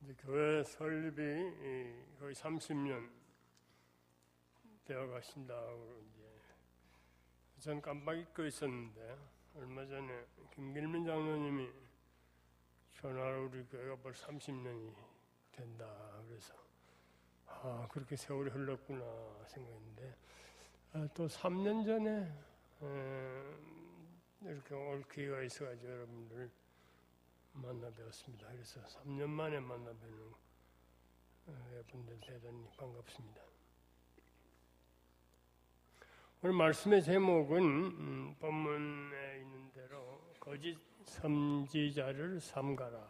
이제 교회 설립이 거의 30년 되어 가신다. 이제 전 깜빡 잊고 있었는데 얼마 전에 김길민 장로님이 전화로 우리 교회가 벌써 30년이 된다. 그래서 그렇게 세월이 흘렀구나 생각했는데 또 3년 전에 이렇게 올 기회가 있어가지고 여러분들 만나 뵈었습니다. 그래서 3년 만에 만나 뵈는 여러분들 대단히 반갑습니다. 오늘 말씀의 제목은 본문에 있는 대로 거짓 선지자를 삼가라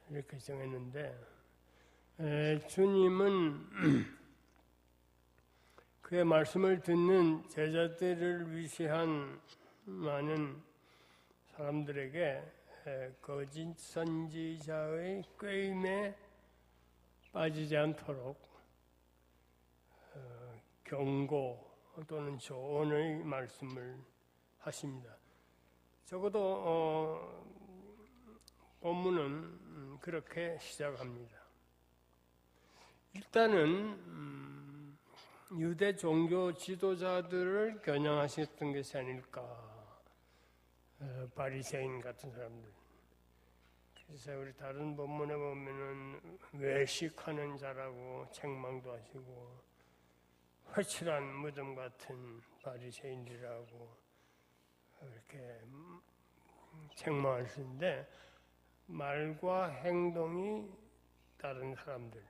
이렇게 정했는데 주님은 그의 말씀을 듣는 제자들을 위시한 많은 사람들에게 거짓 선지자의 꾀임에 빠지지 않도록 경고 또는 조언의 말씀을 하십니다. 적어도 본문은 그렇게 시작합니다. 일단은 유대 종교 지도자들을 겨냥하셨던 것이 아닐까. 바리새인 같은 사람들. 그래서 우리 다른 본문에 보면은 외식하는 자라고 책망도 하시고 회칠한 무덤 같은 바리새인들이라고 이렇게 책망하시는데 말과 행동이 다른 사람들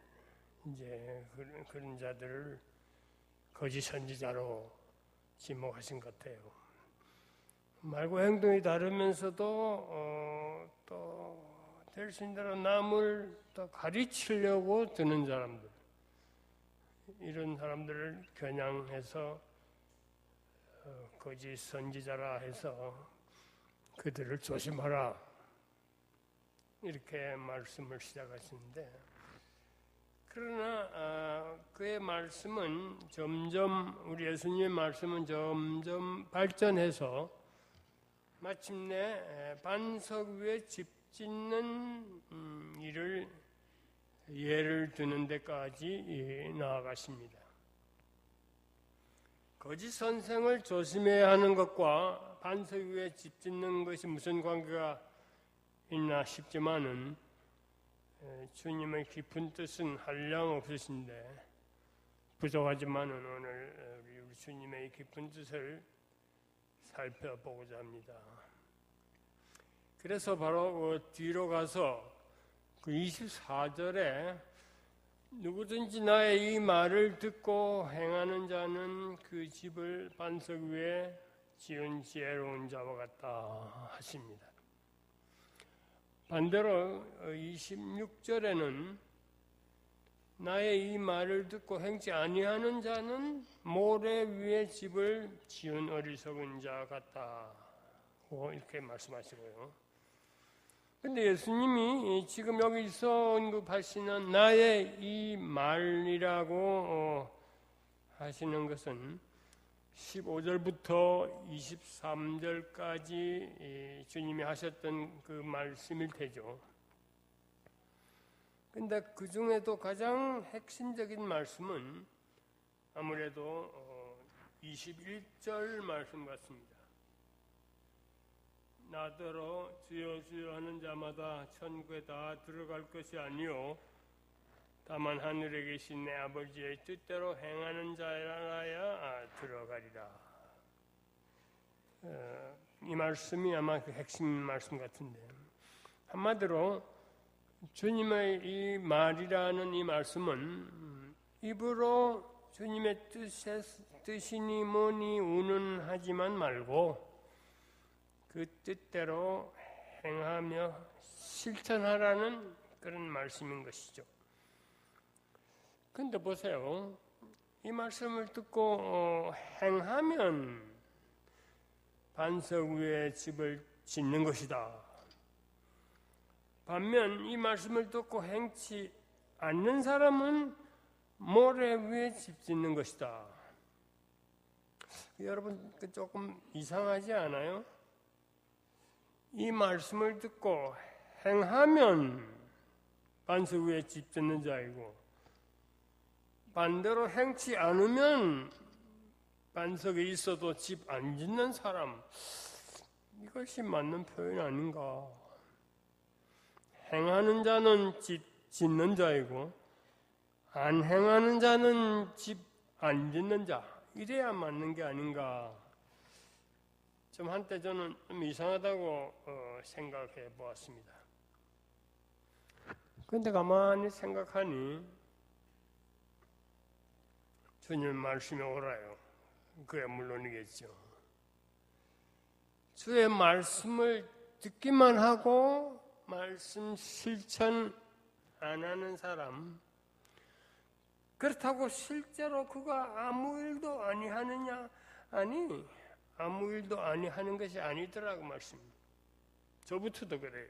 이제 그런 자들을 거짓 선지자로 지목하신 것 같아요. 말과 행동이 다르면서도 또 될 수 있는 대로 남을 또 가르치려고 드는 사람들 이런 사람들을 겨냥해서 거짓 선지자라 해서 그들을 조심하라 이렇게 말씀을 시작하시는데 그러나 그의 말씀은 점점 우리 예수님의 말씀은 점점 발전해서 마침내 반석 위에 집 짓는 일을 예를 드는 데까지 나아가십니다. 거짓 선생을 조심해야 하는 것과 반석 위에 집 짓는 것이 무슨 관계가 있나 싶지만은 주님의 깊은 뜻은 한량 없으신데 부족하지만은 오늘 우리 주님의 깊은 뜻을 살펴보고자 합니다. 그래서 바로 뒤로 가서 그 24절에 누구든지 나의 이 말을 듣고 행하는 자는 그 집을 반석 위에 지은 지혜로운 자와 같다 하십니다. 반대로 26절에는 나의 이 말을 듣고 행치 아니하는 자는 모래 위에 집을 지은 어리석은 자 같다고 이렇게 말씀하시고요. 근데 예수님이 지금 여기서 언급하시는 나의 이 말이라고 하시는 것은 15절부터 23절까지 주님이 하셨던 그 말씀일 테죠. 근데 그 중에도 가장 핵심적인 말씀은 아무래도 21절 말씀 같습니다. 나더러 주여 주여 하는 자마다 천국에 다 들어갈 것이 아니요 다만 하늘에 계신 내 아버지의 뜻대로 행하는 자라야 들어가리라. 이 말씀이 아마 그 핵심 말씀 같은데 한마디로 주님의 이 말이라는 이 말씀은 입으로 주님의 뜻이니 뭐니 운운하지만 말고 그 뜻대로 행하며 실천하라는 그런 말씀인 것이죠. 근데 보세요. 이 말씀을 듣고 행하면 반석 위에 집을 짓는 것이다. 반면 이 말씀을 듣고 행치 않는 사람은 모래 위에 집 짓는 것이다. 여러분 조금 이상하지 않아요? 이 말씀을 듣고 행하면 반석 위에 집 짓는 자이고, 반대로 행치 않으면 반석에 있어도 집 안 짓는 사람, 이것이 맞는 표현 아닌가. 행하는 자는 집 짓는 자이고 안 행하는 자는 집 안 짓는 자, 이래야 맞는 게 아닌가. 좀 한때 저는 좀 이상하다고 생각해 보았습니다. 그런데 가만히 생각하니 주님 말씀이 옳아요. 그야 물론이겠죠. 주의 말씀을 듣기만 하고 말씀 실천 안 하는 사람, 그렇다고 실제로 그가 아무 일도 아니하느냐? 아니, 아무 일도 아니하는 것이 아니더라고 말씀입니다. 저부터도 그래요.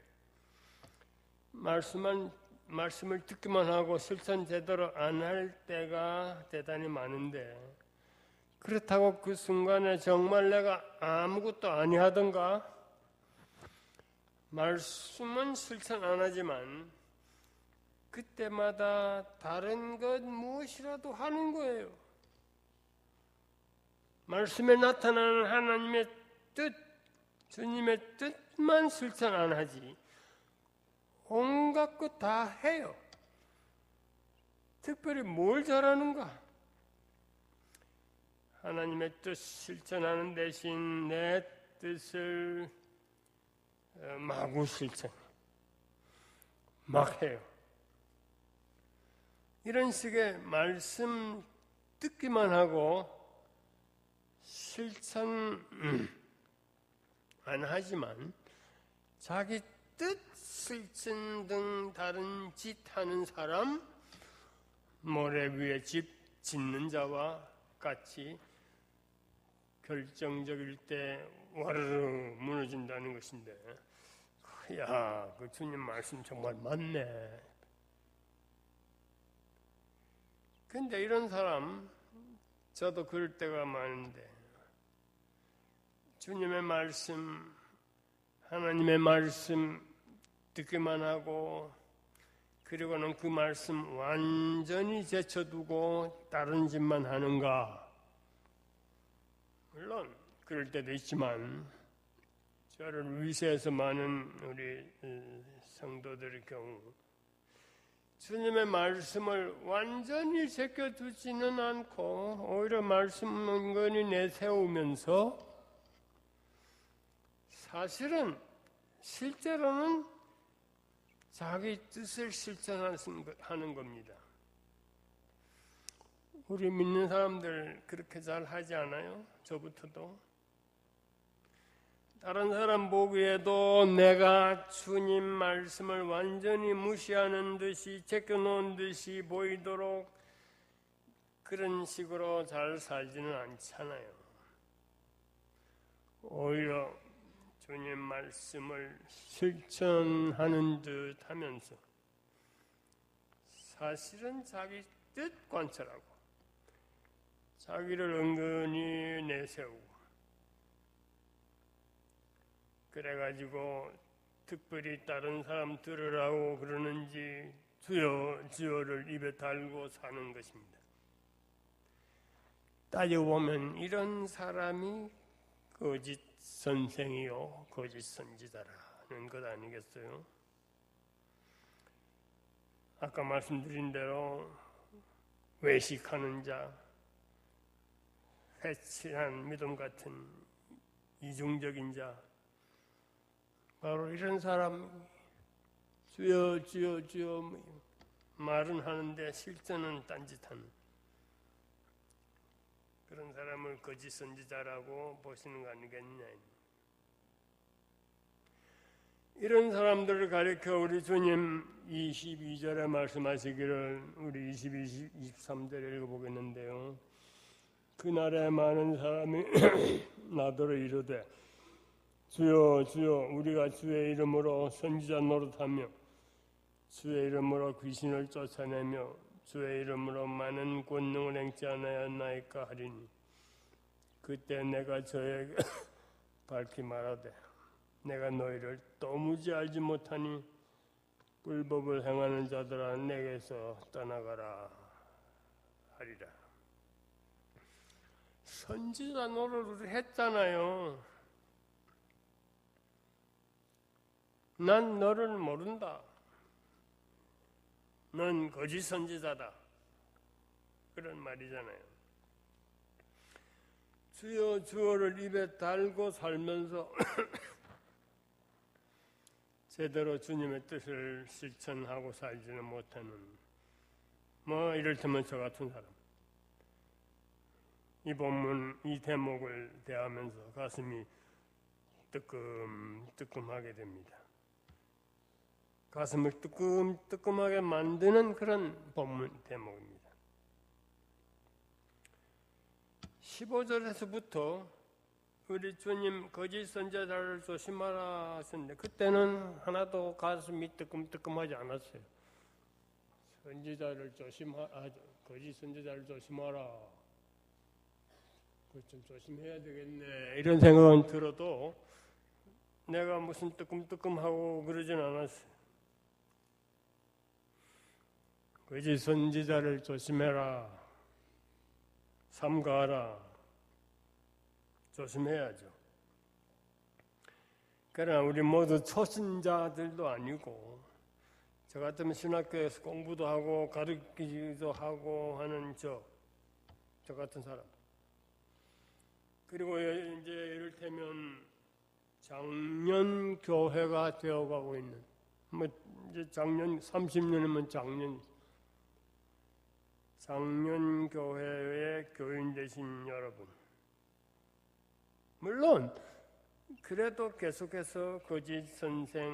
말씀을 듣기만 하고 실천 제대로 안 할 때가 대단히 많은데, 그렇다고 그 순간에 정말 내가 아무것도 아니하던가? 말씀은 실천 안 하지만 그때마다 다른 것 무엇이라도 하는 거예요. 말씀에 나타나는 하나님의 뜻, 주님의 뜻만 실천 안 하지 온갖 것 다 해요. 특별히 뭘 잘하는가? 하나님의 뜻 실천하는 대신 내 뜻을 마구 실천, 막 해요. 이런 식의 말씀 듣기만 하고 실천 안 하지만 자기 뜻 실천 등 다른 짓 하는 사람, 모래 위에 집 짓는 자와 같이 결정적일 때 와르르 무너진다는 것인데, 야, 그 주님 말씀 정말 맞네. 근데 이런 사람, 저도 그럴 때가 많은데, 주님의 말씀, 하나님의 말씀 듣기만 하고, 그리고는 그 말씀 완전히 제쳐두고 다른 짓만 하는가? 물론 그럴 때도 있지만, 저를 위세해서 많은 우리 성도들의 경우 주님의 말씀을 완전히 제껴두지는 않고 오히려 말씀 은근히 내세우면서 사실은 실제로는 자기 뜻을 실천하는 겁니다. 우리 믿는 사람들 그렇게 잘 하지 않아요? 저부터도. 다른 사람 보기에도 내가 주님 말씀을 완전히 무시하는 듯이 제껴놓은 듯이 보이도록 그런 식으로 잘 살지는 않잖아요. 오히려 주님 말씀을 실천하는 듯 하면서 사실은 자기 뜻 관찰하고 자기를 은근히 내세우고, 그래가지고 특별히 다른 사람 들으라고 그러는지 주여 주여를 입에 달고 사는 것입니다. 따져보면 이런 사람이 거짓 선생이요 거짓 선지자라는 것 아니겠어요? 아까 말씀드린 대로 외식하는 자, 회칠한 믿음 같은 이중적인 자, 바로 이런 사람, 주여 주여 주여 말은 하는데 실제는 딴짓하는 그런 사람을 거짓 선지자라고 보시는 거 아니겠냐. 이런 사람들을 가리켜 우리 주님 22절에 말씀하시기를 우리 22, 23절에 읽어보겠는데요. 그날에 많은 사람이 나더러 이르되 주여 주여 우리가 주의 이름으로 선지자 노릇하며 주의 이름으로 귀신을 쫓아내며 주의 이름으로 많은 권능을 행치 않았나이까 하리니 그때 내가 저에게 밝히 말하되 내가 너희를 도무지 알지 못하니 불법을 행하는 자들아 내게서 떠나가라 하리라. 선지자 노릇을 했잖아요. 난 너를 모른다. 넌 거짓 선지자다. 그런 말이잖아요. 주여 주어를 입에 달고 살면서 제대로 주님의 뜻을 실천하고 살지는 못하는 이를테면 저 같은 사람. 이 본문 이 대목을 대하면서 가슴이 뜨끔뜨끔하게 됩니다. 가슴을 뜨끔뜨끔하게 만드는 그런 본문 대목입니다. 15절에서부터 우리 주님 거짓 선지자를 조심하라 하셨는데 그때는 하나도 가슴이 뜨끔뜨끔하지 않았어요. 거짓 선지자를 조심하라. 좀 조심해야 되겠네 이런 생각은 들어도 내가 무슨 뜨끔뜨끔하고 그러진 않았어요. 거짓 선지자를 조심해라. 삼가하라. 조심해야죠. 그러나 우리 모두 초신자들도 아니고 저 같으면 신학교에서 공부도 하고 가르치기도 하고 하는 저 같은 사람. 그리고 이제 이를테면 작년 교회가 되어가고 있는 이제 작년 30년이면 작년 교회의 교인 되신 여러분. 물론 그래도 계속해서 거짓 선지자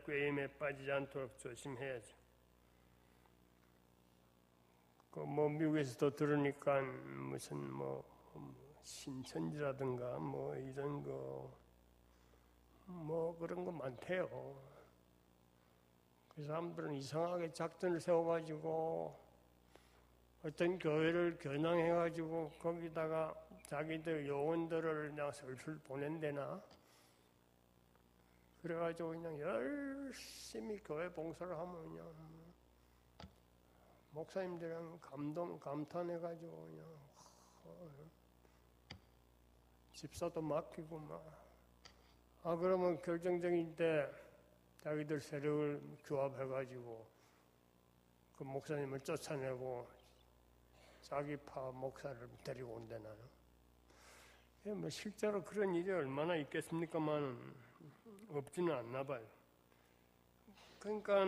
꾀임에 빠지지 않도록 조심해야죠. 미국에서도 들으니까 무슨 신천지라든가 이런 그런 거 많대요. 그 사람들은 이상하게 작전을 세워가지고 어떤 교회를 겨냥해가지고 거기다가 자기들 요원들을 그냥 슬슬 보낸대나 그래가지고 그냥 열심히 교회 봉사를 하면 그냥 목사님들이랑 감탄해가지고 그냥 집사도 맡기고 그러면 결정적인 때 자기들 세력을 규합해가지고 그 목사님을 쫓아내고 자기 파 목사를 데리고 온대나요. 실제로 그런 일이 얼마나 있겠습니까만 없지는 않나 봐요. 그러니까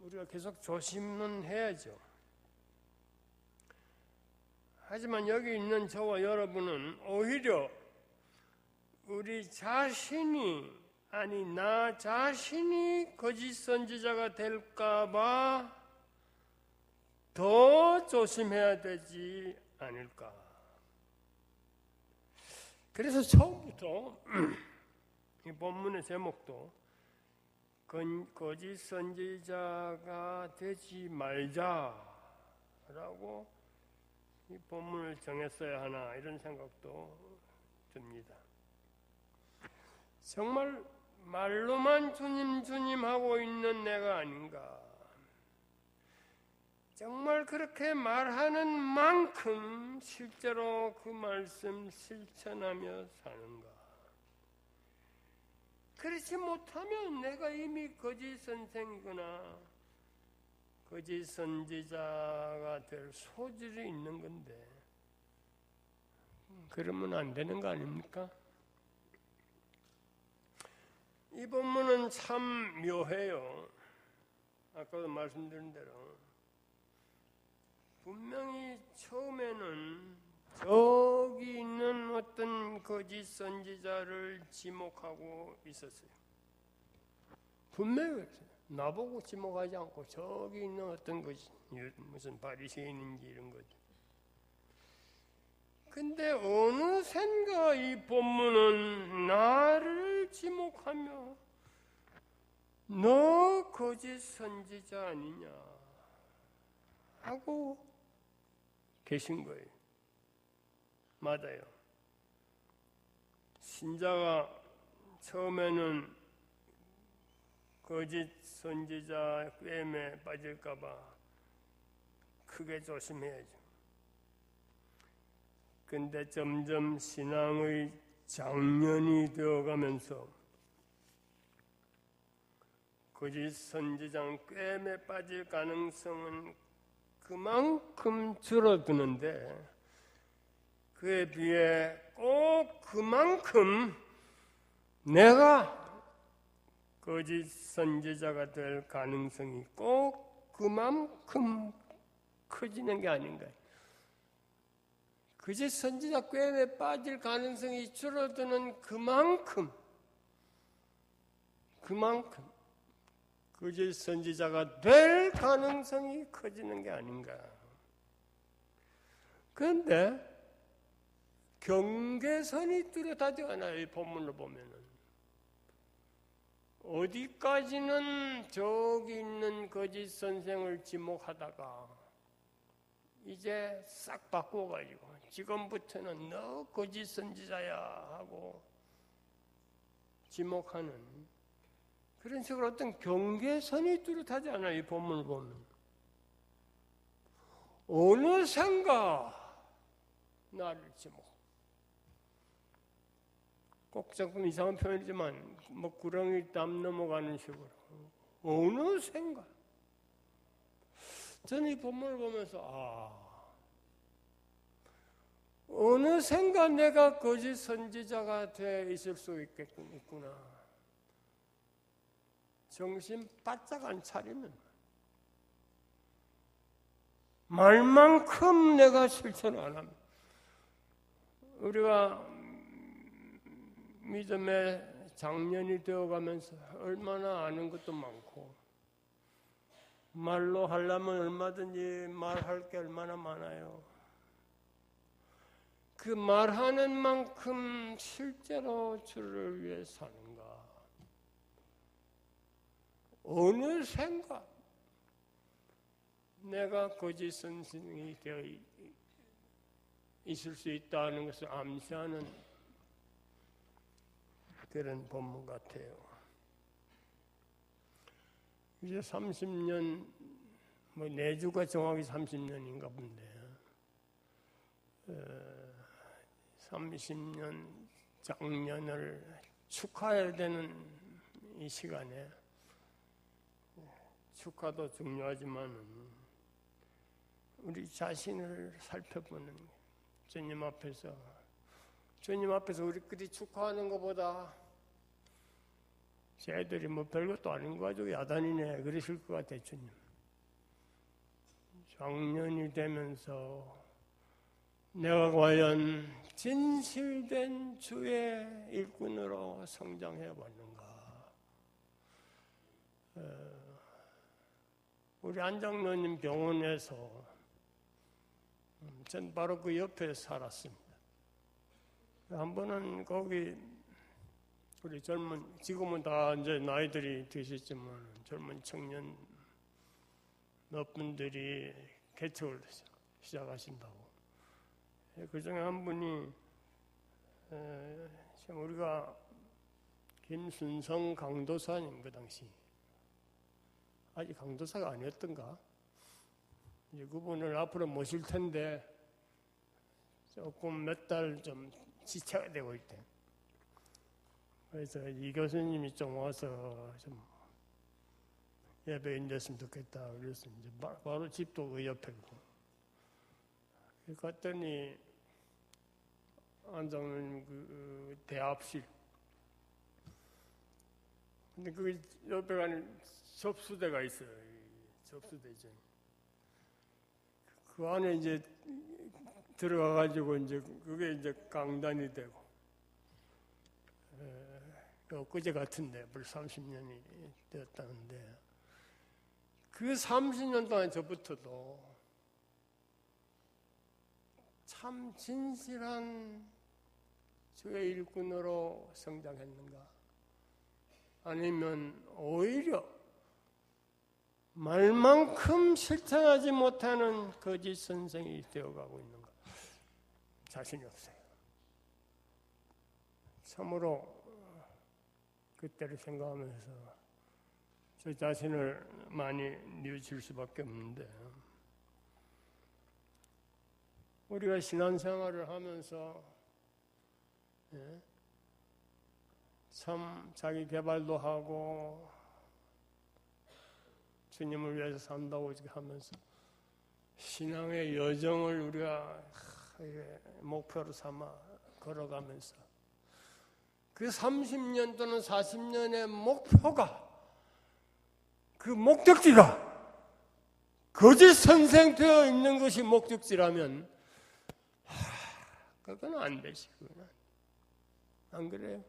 우리가 계속 조심은 해야죠. 하지만 여기 있는 저와 여러분은 오히려 우리 자신이 나 자신이 거짓 선지자가 될까봐 더 조심해야 되지 않을까. 그래서 처음부터 이 본문의 제목도 거짓 선지자가 되지 말자라고 이 본문을 정했어야 하나 이런 생각도 듭니다. 정말 말로만 주님 하고 있는 내가 아닌가. 정말 그렇게 말하는 만큼 실제로 그 말씀 실천하며 사는가. 그렇지 못하면 내가 이미 거짓 선생이거나 거짓 선지자가 될 소질이 있는 건데 그러면 안 되는 거 아닙니까? 이 본문은 참 묘해요. 아까도 말씀드린 대로 분명히 처음에는 저기 있는 어떤 거짓 선지자를 지목하고 있었어요. 분명히 그랬어요. 나보고 지목하지 않고 저기 있는 어떤 것이 무슨 바리새인인지 이런 거죠. 근데 어느샌가 이 본문은 나를 지목하며 너 거짓 선지자 아니냐 하고 계신 거예요. 맞아요. 신자가 처음에는 거짓 선지자 꿰매 빠질까봐 크게 조심해야죠. 근데 점점 신앙의 장년이 되어가면서 거짓 선지자 꿰매 빠질 가능성은 그만큼 줄어드는데 그에 비해 꼭 그만큼 내가 거짓 선지자가 될 가능성이 꼭 그만큼 커지는 게 아닌가. 거짓 선지자 꿰매 빠질 가능성이 줄어드는 그만큼 거짓 선지자가 될 가능성이 커지는 게 아닌가. 그런데 경계선이 뚜렷하지 않아요. 이 본문을 보면은 어디까지는 저기 있는 거짓 선생을 지목하다가 이제 싹 바꿔가지고 지금부터는 너 거짓 선지자야 하고 지목하는 그런 식으로 어떤 경계선이 뚜렷하지 않아요. 이 본문을 보면 어느샌가 나를 지목. 꼭 조금 이상한 표현이지만 뭐 구렁이 땀 넘어가는 식으로 어느샌가. 저는 이 본문을 보면서 어느샌가 내가 거짓 선지자가 돼 있을 수 있구나. 정신 바짝 안 차리면 말만큼 내가 실천을 안 합니다. 우리가 믿음의 장년이 되어가면서 얼마나 아는 것도 많고 말로 하려면 얼마든지 말할 게 얼마나 많아요. 그 말하는 만큼 실제로 주를 위해 사는가? 어느샌가 내가 거짓 선생이 되어 있을 수 있다는 것을 암시하는 그런 본문 같아요. 이제 30년, 내주가 정확히 30년인가 본데, 30년 장년을 축하해야 되는 이 시간에 축하도 중요하지만 우리 자신을 살펴보는 주님 앞에서 우리끼리 축하하는 것보다 쟤들이 뭐 별것도 아닌 거 가지고 야단이네 그러실 것 같아요. 주님 장년이 되면서 내가 과연 진실된 주의 일꾼으로 성장해 왔는가. 우리 안장로님 병원에서 전 바로 그 옆에 살았습니다. 한 번은 거기 우리 지금은 다 이제 나이들이 드셨지만 젊은 청년 몇 분들이 개척을 시작하신다고. 그 중에 한 분이 우리가 김순성 강도사님 그 당시 아직 강도사가 아니었던가? 이제 그분을 앞으로 모실 텐데 조금 몇 달 좀 지체가 되고 있대. 그래서 이 교수님이 좀 와서 좀 예배 인도했으면 좋겠다. 그래서 이제 바로 집도 그 옆에고. 갔더니 안장로님 그 대합실. 근데 그 옆에 가는 접수대가 있어요. 접수대죠. 그 안에 이제 들어가가지고 이제 그게 이제 강단이 되고, 엊그제 같은데 벌써 30년이 되었다는데, 그 30년 동안 저부터도 참 진실한 주의 일꾼으로 성장했는가? 아니면 오히려 말만큼 실천하지 못하는 거짓 선생이 되어가고 있는가? 자신이 없어요. 참으로 그때를 생각하면서 저 자신을 많이 뉘우칠 수밖에 없는데, 우리가 신앙생활을 하면서 참 자기 개발도 하고 주님을 위해서 산다고 하면서 신앙의 여정을 우리가 목표로 삼아 걸어가면서 그 30년 또는 40년의 목표가, 그 목적지가 거짓 선생되어 있는 것이 목적지라면 그건 안 되지. 그건 안 그래요?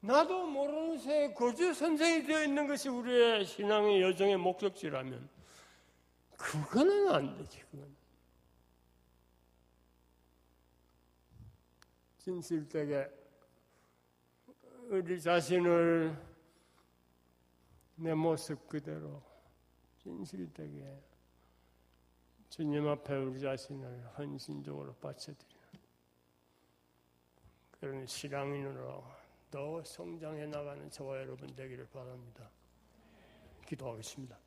나도 모르는 새에 거짓 선생이 되어 있는 것이 우리의 신앙의 여정의 목적지라면 그거는 안 되지. 그건 진실되게 우리 자신을 내 모습 그대로 진실되게 주님 앞에 우리 자신을 헌신적으로 바쳐드리는 그런 신앙인으로 더 성장해 나가는 저와 여러분 되기를 바랍니다. 기도하겠습니다.